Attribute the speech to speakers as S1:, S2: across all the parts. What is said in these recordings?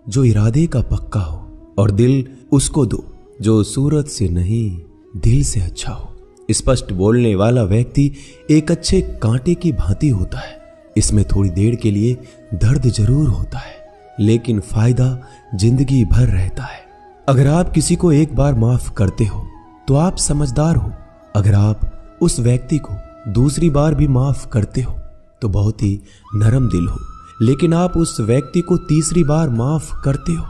S1: जो इरादे का पक्का हो, और दिल उसको दो जो सूरत से नहीं दिल से अच्छा हो। स्पष्ट बोलने वाला व्यक्ति एक अच्छे कांटे की भांति होता है। इसमें थोड़ी देर के लिए दर्द जरूर होता है, लेकिन फायदा जिंदगी भर रहता है। अगर आप किसी को एक बार माफ करते हो तो आप समझदार हो। अगर आप उस व्यक्ति को दूसरी बार भी माफ करते हो तो बहुत ही नरम दिल हो। लेकिन आप उस व्यक्ति को तीसरी बार माफ करते हो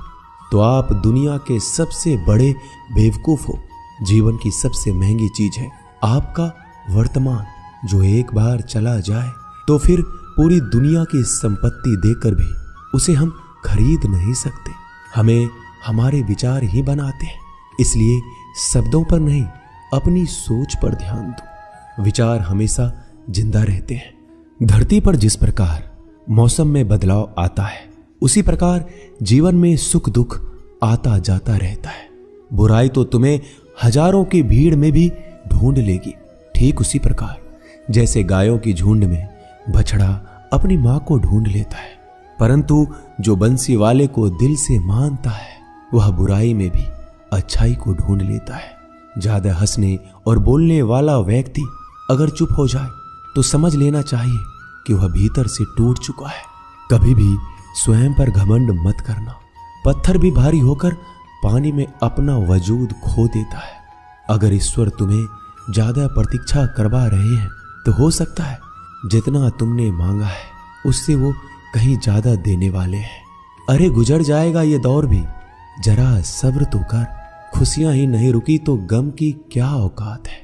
S1: तो आप दुनिया के सबसे बड़े बेवकूफ हो। जीवन की सबसे महंगी चीज है आपका वर्तमान, जो एक बार चला जाए तो फिर पूरी दुनिया की संपत्ति देकर भी उसे हम खरीद नहीं सकते। हमें हमारे विचार ही बनाते हैं, इसलिए शब्दों पर नहीं अपनी सोच पर ध्यान दो। विचार हमेशा जिंदा रहते हैं। धरती पर जिस प्रकार मौसम में बदलाव आता है, उसी प्रकार जीवन में सुख दुख आता जाता रहता है। बुराई तो तुम्हें हजारों की भीड़ में भी ढूंढ लेगी। ठीक उसी प्रकार जैसे गायों की झुंड में बछड़ा अपनी मां को ढूंढ लेता है, परंतु जो बंसी वाले को दिल से मानता है वह बुराई में भी अच्छाई को ढूंढ लेता है। ज्यादा हंसने और बोलने वाला व्यक्ति अगर चुप हो जाए तो समझ लेना चाहिए कि वह भीतर से टूट चुका है। कभी भी स्वयं पर घमंड मत करना। पत्थर भी भारी होकर पानी में अपना वजूद खो देता है। अगर ईश्वर तुम्हें ज्यादा प्रतीक्षा करवा रहे हैं तो हो सकता है जितना तुमने मांगा है उससे वो कहीं ज्यादा देने वाले हैं। अरे गुजर जाएगा ये दौर भी, जरा सब्र तो कर। खुशियां ही नहीं रुकी तो गम की क्या औकात है।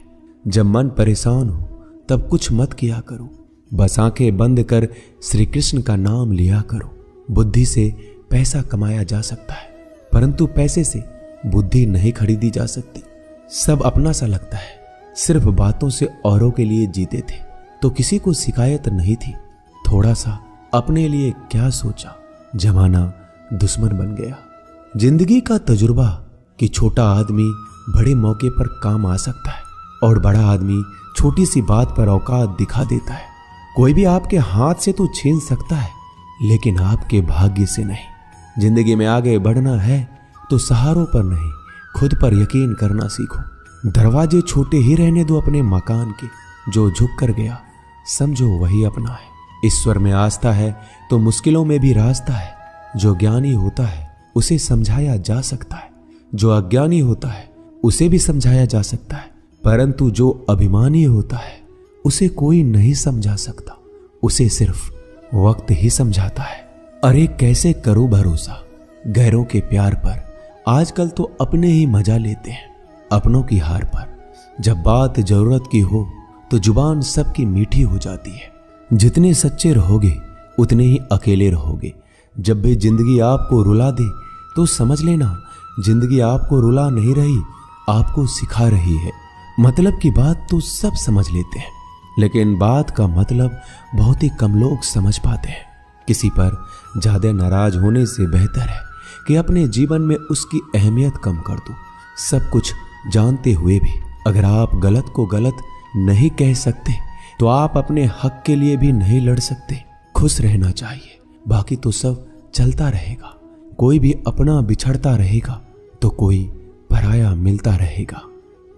S1: जब मन परेशान हो तब कुछ मत किया करो, बस आंखें बंद कर श्री कृष्ण का नाम लिया करो। बुद्धि से पैसा कमाया जा सकता है, परंतु पैसे से बुद्धि नहीं खरीदी जा सकती। सब अपना सा लगता है। सिर्फ बातों से औरों के लिए जीते थे तो किसी को शिकायत नहीं थी। थोड़ा सा अपने लिए क्या सोचा, जमाना दुश्मन बन गया। जिंदगी का तजुर्बा कि छोटा आदमी बड़े मौके पर काम आ सकता है और बड़ा आदमी छोटी सी बात पर औकात दिखा देता है। कोई भी आपके हाथ से तो छीन सकता है, लेकिन आपके भाग्य से नहीं। जिंदगी में आगे बढ़ना है तो सहारों पर नहीं, खुद पर यकीन करना सीखो। दरवाजे छोटे ही रहने दो अपने मकान के। जो झुक कर गया समझो वही अपना है। ईश्वर में आस्था है तो मुश्किलों में भी रास्ता है। जो ज्ञानी होता है उसे समझाया जा सकता है, जो अज्ञानी होता है उसे भी समझाया जा सकता है, परंतु जो अभिमानी होता है उसे कोई नहीं समझा सकता, उसे सिर्फ वक्त ही समझाता है। अरे कैसे करो भरोसा गैरों के प्यार पर। आजकल तो अपने ही मजा लेते हैं अपनों की हार पर। जब बात जरूरत की हो तो जुबान सबकी मीठी हो जाती है। जितने सच्चे रहोगे उतने ही अकेले रहोगे। जब भी जिंदगी आपको रुला दे तो समझ लेना जिंदगी आपको रुला नहीं रही, आपको सिखा रही है। मतलब की बात तो सब समझ लेते हैं, लेकिन बात का मतलब बहुत ही कम लोग समझ पाते हैं। किसी पर ज्यादा नाराज होने से बेहतर है कि अपने जीवन में उसकी अहमियत कम कर दो। सब कुछ जानते हुए भी अगर आप गलत को गलत नहीं कह सकते तो आप अपने हक के लिए भी नहीं लड़ सकते। खुश रहना चाहिए, बाकी तो सब चलता रहेगा। कोई भी अपना बिछड़ता रहेगा तो कोई पराया मिलता रहेगा।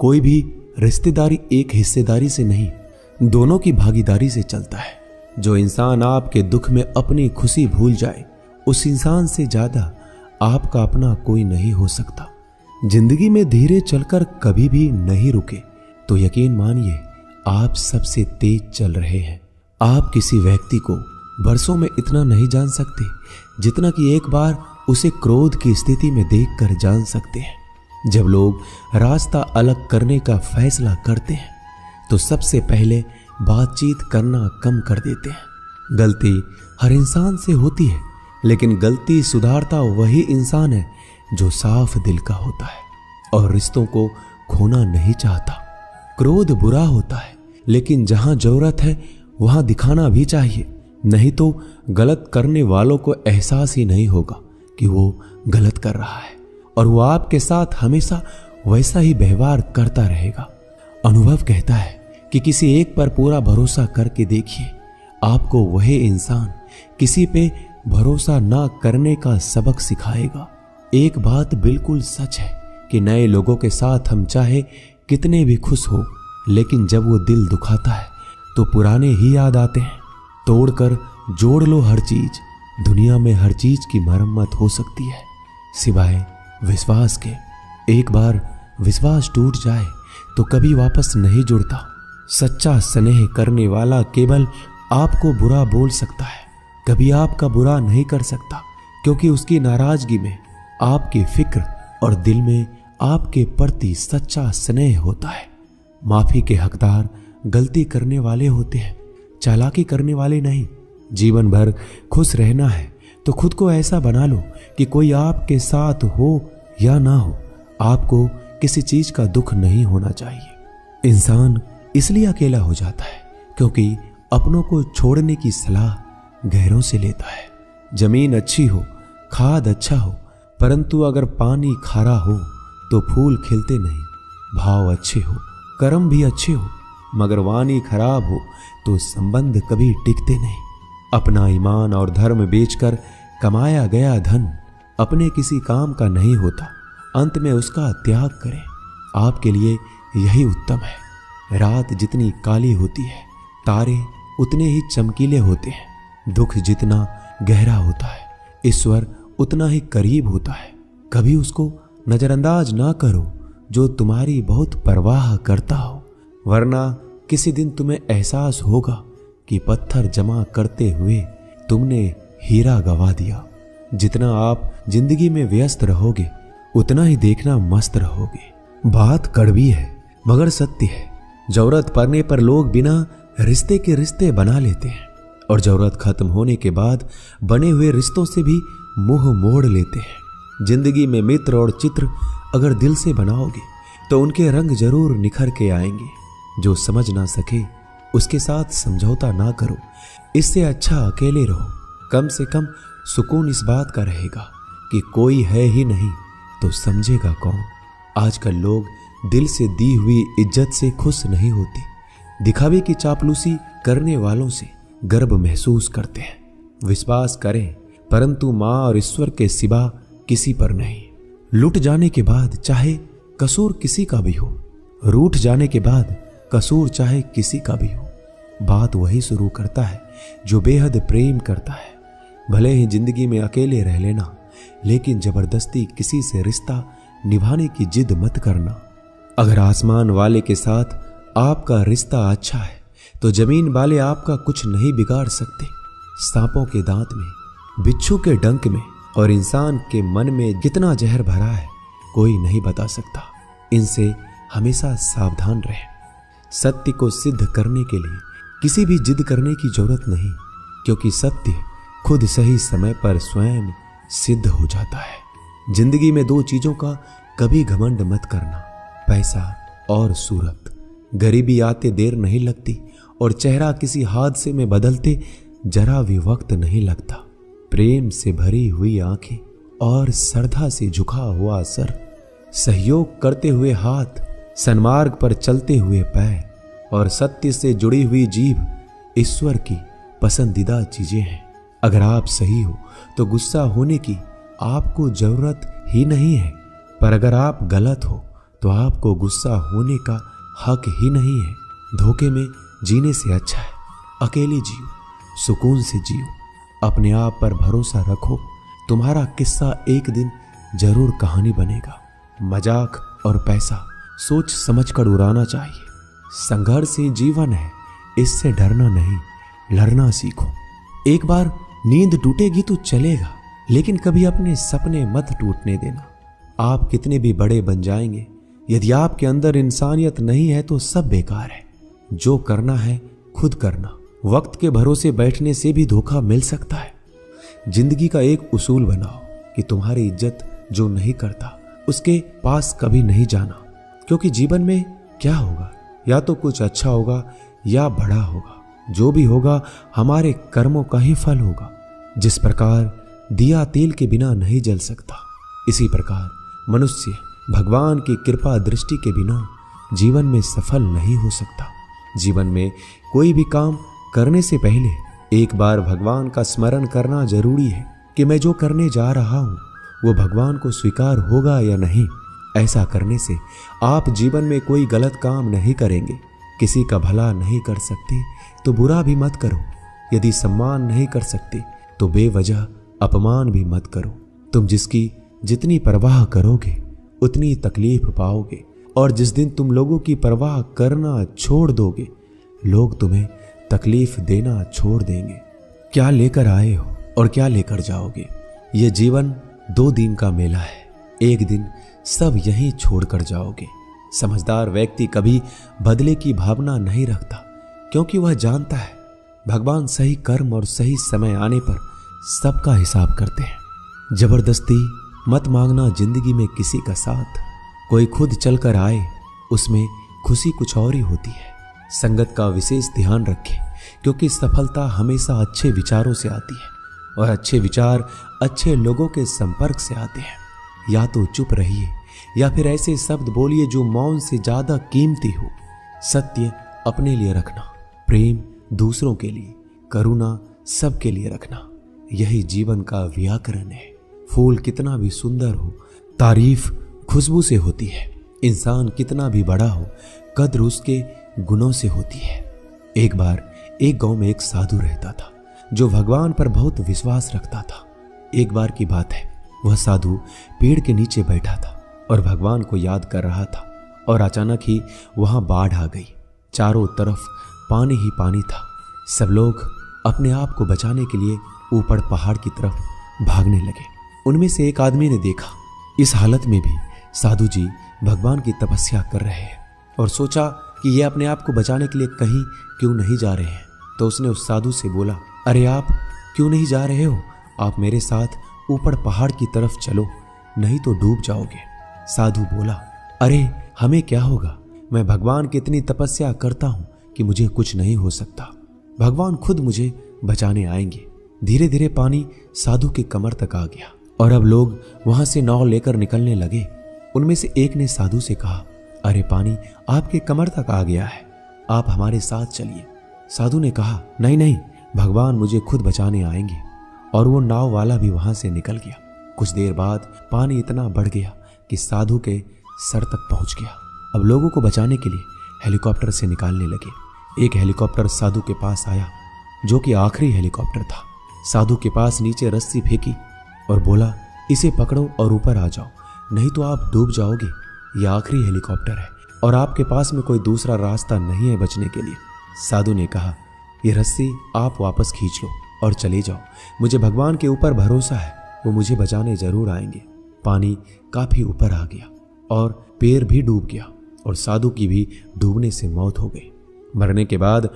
S1: कोई भी रिश्तेदारी एक हिस्सेदारी से नहीं, दोनों की भागीदारी से चलता है। जो इंसान आपके दुख में अपनी खुशी भूल जाए, उस इंसान से ज्यादा आपका अपना कोई नहीं हो सकता। जिंदगी में धीरे चलकर कभी भी नहीं रुके तो यकीन मानिए आप सबसे तेज चल रहे हैं। आप किसी व्यक्ति को बरसों में इतना नहीं जान सकते जितना कि एक बार उसे क्रोध की स्थिति में देखकर जान सकते हैं। जब लोग रास्ता अलग करने का फैसला करते हैं तो सबसे पहले बातचीत करना कम कर देते हैं। गलती हर इंसान से होती है, लेकिन गलती सुधारता वही इंसान है जो साफ दिल का होता है और रिश्तों को खोना नहीं चाहता। क्रोध बुरा होता है, लेकिन जहां जरूरत है वहां दिखाना भी चाहिए, नहीं तो गलत करने वालों को एहसास ही नहीं होगा कि वो गलत कर रहा है और वो आपके साथ हमेशा वैसा ही व्यवहार करता रहेगा। अनुभव कहता है कि किसी एक पर पूरा भरोसा करके देखिए, आपको वही इंसान किसी पे भरोसा ना करने का सबक सिखाएगा। एक बात बिल्कुल सच है कि नए लोगों के साथ हम चाहे कितने भी खुश हो, लेकिन जब वो दिल दुखाता है तो पुराने ही याद आते हैं। तोड़कर जोड़ लो हर चीज, दुनिया में हर चीज की मरम्मत हो सकती है सिवाय विश्वास के। एक बार विश्वास टूट जाए तो कभी वापस नहीं जुड़ता। सच्चा स्नेह करने वाला केवल आपको बुरा बोल सकता है, कभी आपका बुरा नहीं कर सकता, क्योंकि उसकी नाराजगी में आपकी फिक्र और दिल में आपके प्रति सच्चा स्नेह होता है। माफी के हकदार गलती करने वाले होते हैं, चालाकी करने वाले नहीं। जीवन भर खुश रहना है तो खुद को ऐसा बना लो कि कोई आपके साथ हो या ना हो, आपको किसी चीज का दुख नहीं होना चाहिए। इंसान इसलिए अकेला हो जाता है क्योंकि अपनों को छोड़ने की सलाह गैरों से लेता है। जमीन अच्छी हो, खाद अच्छा हो, परंतु अगर पानी खारा हो तो फूल खिलते नहीं। भाव अच्छे हो, कर्म भी अच्छे हो, मगर वाणी खराब हो तो संबंध कभी टिकते नहीं। अपना ईमान और धर्म बेचकर कमाया गया धन अपने किसी काम का नहीं होता, अंत में उसका त्याग करें। आपके लिए यही उत्तम है। रात जितनी काली होती है, तारे उतने ही चमकीले होते हैं। दुख जितना गहरा होता है, ईश्वर उतना ही करीब होता है। कभी उसको नजरअंदाज ना करो जो तुम्हारी बहुत परवाह करता हो, वरना किसी दिन तुम्हें एहसास होगा कि पत्थर जमा करते हुए तुमने हीरा गवा दिया। जितना आप जिंदगी में व्यस्त रहोगे उतना ही देखना मस्त रहोगे। बात कड़वी है मगर सत्य है। जरूरत पड़ने पर लोग बिना रिश्ते के रिश्ते बना लेते हैं और जरूरत खत्म होने के बाद बने हुए रिश्तों से भी मुंह मोड़ लेते हैं। जिंदगी में मित्र और चित्र अगर दिल से बनाओगे तो उनके रंग जरूर निखर के आएंगे। जो समझ ना सके उसके साथ समझौता ना करो, इससे अच्छा अकेले रहो। कम से कम सुकून इस बात का रहेगा कि कोई है ही नहीं तो समझेगा कौन। आजकल लोग दिल से दी हुई इज्जत से खुश नहीं होते, दिखावे की चापलूसी करने वालों से गर्व महसूस करते हैं। विश्वास करें परंतु मां और ईश्वर के सिवा किसी पर नहीं। लुट जाने के बाद चाहे कसूर किसी का भी हो, रूठ जाने के बाद कसूर चाहे किसी का भी हो, बात वही शुरू करता है जो बेहद प्रेम करता है। भले ही जिंदगी में अकेले रह लेना, लेकिन जबरदस्ती किसी से रिश्ता निभाने की जिद मत करना। अगर आसमान वाले के साथ आपका रिश्ता अच्छा है तो जमीन वाले आपका कुछ नहीं बिगाड़ सकते। सांपों के दांत में, बिच्छू के डंक में और इंसान के मन में कितना जहर भरा है कोई नहीं बता सकता। इनसे हमेशा सावधान रहें। सत्य को सिद्ध करने के लिए किसी भी जिद करने की जरूरत नहीं, क्योंकि सत्य खुद सही समय पर स्वयं सिद्ध हो जाता है। जिंदगी में दो चीजों का कभी घमंड मत करना, पैसा और सूरत। गरीबी आते देर नहीं लगती और चेहरा किसी हादसे में बदलते जरा भी वक्त नहीं लगता। प्रेम से भरी हुई आंखें और श्रद्धा से झुका हुआ सर, सहयोग करते हुए हाथ, सन्मार्ग पर चलते हुए पैर और सत्य से जुड़ी हुई जीभ ईश्वर की पसंदीदा चीजें हैं। अगर आप सही हो तो गुस्सा होने की आपको जरूरत ही नहीं है, पर अगर आप गलत हो तो आपको गुस्सा होने का हक ही नहीं है। धोखे में जीने से अच्छा है अकेले जियो, सुकून से जियो, अपने आप पर भरोसा रखो। तुम्हारा किस्सा एक दिन जरूर कहानी बनेगा। मजाक और पैसा सोच समझकर उड़ाना चाहिए। संघर्ष ही जीवन है, इससे डरना नहीं, लड़ना सीखो। एक बार नींद टूटेगी तो चलेगा, लेकिन कभी अपने सपने मत टूटने देना। आप कितने भी बड़े बन जाएंगे, यदि आपके अंदर इंसानियत नहीं है तो सब बेकार है। जो करना है खुद करना। वक्त के भरोसे बैठने से भी धोखा मिल सकता है। जिंदगी का एक उसूल बनाओ कि तुम्हारी इज्जत जो नहीं करता उसके पास कभी नहीं जाना, क्योंकि जीवन में क्या होगा, या तो कुछ अच्छा होगा या बड़ा होगा। जो भी होगा हमारे कर्मों का ही फल होगा। जिस प्रकार दिया तेल के बिना नहीं जल सकता, इसी प्रकार मनुष्य भगवान की कृपा दृष्टि के बिना जीवन में सफल नहीं हो सकता। जीवन में कोई भी काम करने से पहले एक बार भगवान का स्मरण करना जरूरी है कि मैं जो करने जा रहा हूं वो भगवान को स्वीकार होगा या नहीं। ऐसा करने से आप जीवन में कोई गलत काम नहीं करेंगे। किसी का भला नहीं कर सकते तो बुरा भी मत करो। यदि सम्मान नहीं कर सकते तो बेवजह अपमान भी मत करो। तुम जिसकी जितनी परवाह करोगे उतनी तकलीफ पाओगे, और जिस दिन तुम लोगों की परवाह करना छोड़ दोगे लोग तुम्हें तकलीफ देना छोड़ देंगे। क्या लेकर आए हो और क्या लेकर जाओगे? ये जीवन 2 दिन का मेला है। एक दिन सब यहीं छोड़कर जाओगे। समझदार व्यक्ति कभी बदले की भावना नहीं रखता, क्योंकि वह जानता है भगवान सही कर्म और सही समय आने पर सबका हिसाब करते हैं। जबरदस्ती मत मांगना जिंदगी में किसी का साथ। कोई खुद चलकर आए उसमें खुशी कुछ और ही होती है। संगत का विशेष ध्यान रखें, क्योंकि सफलता हमेशा अच्छे विचारों से आती है और अच्छे विचार अच्छे लोगों के संपर्क से आते हैं। या तो चुप रहिए या फिर ऐसे शब्द बोलिए जो मौन से ज्यादा कीमती हो। सत्य अपने लिए रखना, प्रेम दूसरों के लिए, करुणा सबके लिए रखना, यही जीवन का व्याकरण है। फूल कितना भी सुंदर हो, तारीफ खुशबू से होती है। इंसान कितना भी बड़ा हो, कद्र उसके गुणों से होती है। एक बार एक गांव में एक साधु रहता था जो भगवान पर बहुत विश्वास रखता था। एक बार की बात है, वह साधु पेड़ के नीचे बैठा था और भगवान को याद कर रहा था, और अचानक ही वहां बाढ़ आ गई। चारों तरफ पानी ही पानी था। सब लोग अपने आप को बचाने के लिए ऊपर पहाड़ की तरफ भागने लगे। उनमें से एक आदमी ने देखा इस हालत में भी साधु जी भगवान की तपस्या कर रहे हैं, और सोचा कि ये अपने आप को बचाने के लिए कहीं क्यों नहीं जा रहे हैं। तो उसने उस साधु से बोला, अरे आप क्यों नहीं जा रहे हो? आप मेरे साथ ऊपर पहाड़ की तरफ चलो, नहीं तो डूब जाओगे। साधु बोला, अरे हमें क्या होगा? मैं भगवान की इतनी तपस्या करता हूं कि मुझे कुछ नहीं हो सकता। भगवान खुद मुझे बचाने आएंगे। धीरे धीरे पानी साधु के कमर तक आ गया और अब लोग वहां से नाव लेकर निकलने लगे। उनमें से एक ने साधु से कहा, अरे पानी आपके कमर तक आ गया है, आप हमारे साथ चलिए। साधु ने कहा, नहीं नहीं, भगवान मुझे खुद बचाने आएंगे। और वो नाव वाला भी वहां से निकल गया। कुछ देर बाद पानी इतना बढ़ गया कि साधु के सर तक पहुंच गया। अब लोगों को बचाने के लिए हेलीकॉप्टर से निकालने लगे। एक हेलीकॉप्टर साधु के पास आया, जो कि आखिरी हेलीकॉप्टर था। साधु के पास नीचे रस्सी फेंकी और बोला, इसे पकड़ो और ऊपर आ जाओ, नहीं तो आप डूब जाओगे। यह आखिरी हेलीकॉप्टर है और आपके पास में कोई दूसरा रास्ता नहीं है बचने के लिए। साधु ने कहा, यह रस्सी आप वापस खींच लो और चले जाओ। मुझे भगवान के ऊपर भरोसा है, वो मुझे बचाने जरूर आएंगे। पानी काफी ऊपर आ गया और पैर भी डूब गया और साधु की भी डूबने से मौत हो गई। मरने के बाद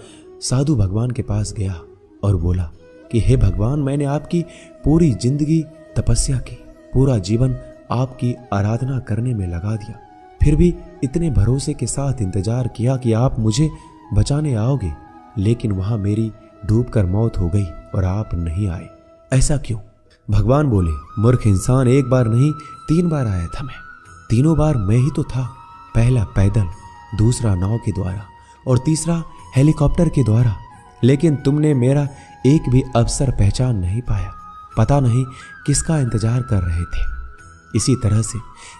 S1: साधु भगवान के पास गया और बोला कि हे भगवान, मैंने आपकी पूरी जिंदगी तपस्या की, पूरा जीवन आपकी आराधना करने में लगा दिया, फिर भी इतने भरोसे के साथ इंतजार किया कि आप मुझे बचाने आओगे, लेकिन वहां मेरी डूबकर मौत हो गई और आप नहीं आए। ऐसा क्यों? भगवान बोले, मूर्ख इंसान, एक बार नहीं 3 बार आया था मैं। तीनों बार मैं ही तो था। पहला पैदल, दूसरा नाव के द्वारा और तीसरा हेलीकॉप्टर के द्वारा, लेकिन तुमने मेरा एक भी अवसर पहचान नहीं पाया। पता नहीं किसका इंतजार कर रहे थे। इसी तरह से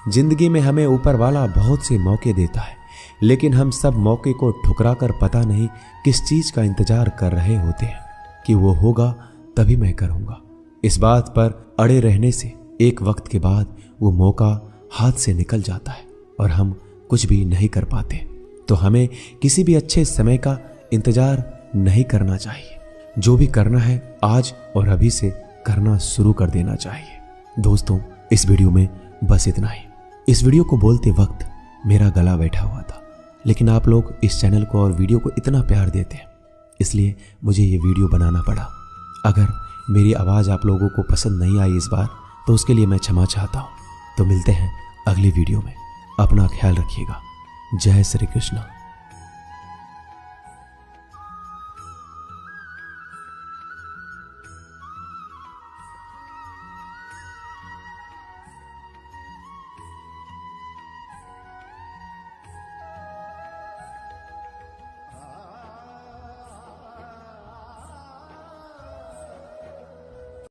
S1: जिंदगी में हमें ऊपर वाला बहुत से मौके देता है, लेकिन हम सब मौके को ठुकराकर पता नहीं किस चीज का इंतजार कर रहे होते हैं कि वो होगा तभी मैं करूंगा। इस बात पर अड़े रहने से एक वक्त के बाद वो मौका हाथ से निकल जाता है और हम कुछ भी नहीं कर पाते। तो हमें किसी भी अच्छे समय का इंतजार नहीं करना चाहिए। जो भी करना है आज और अभी से करना शुरू कर देना चाहिए। दोस्तों, इस वीडियो में बस इतना ही। इस वीडियो को बोलते वक्त मेरा गला बैठा हुआ था, लेकिन आप लोग इस चैनल को और वीडियो को इतना प्यार देते हैं, इसलिए मुझे ये वीडियो बनाना पड़ा। अगर मेरी आवाज़ आप लोगों को पसंद नहीं आई इस बार, तो उसके लिए मैं क्षमा चाहता हूँ। तो मिलते हैं अगली वीडियो में। अपना ख्याल रखिएगा। जय श्री कृष्ण।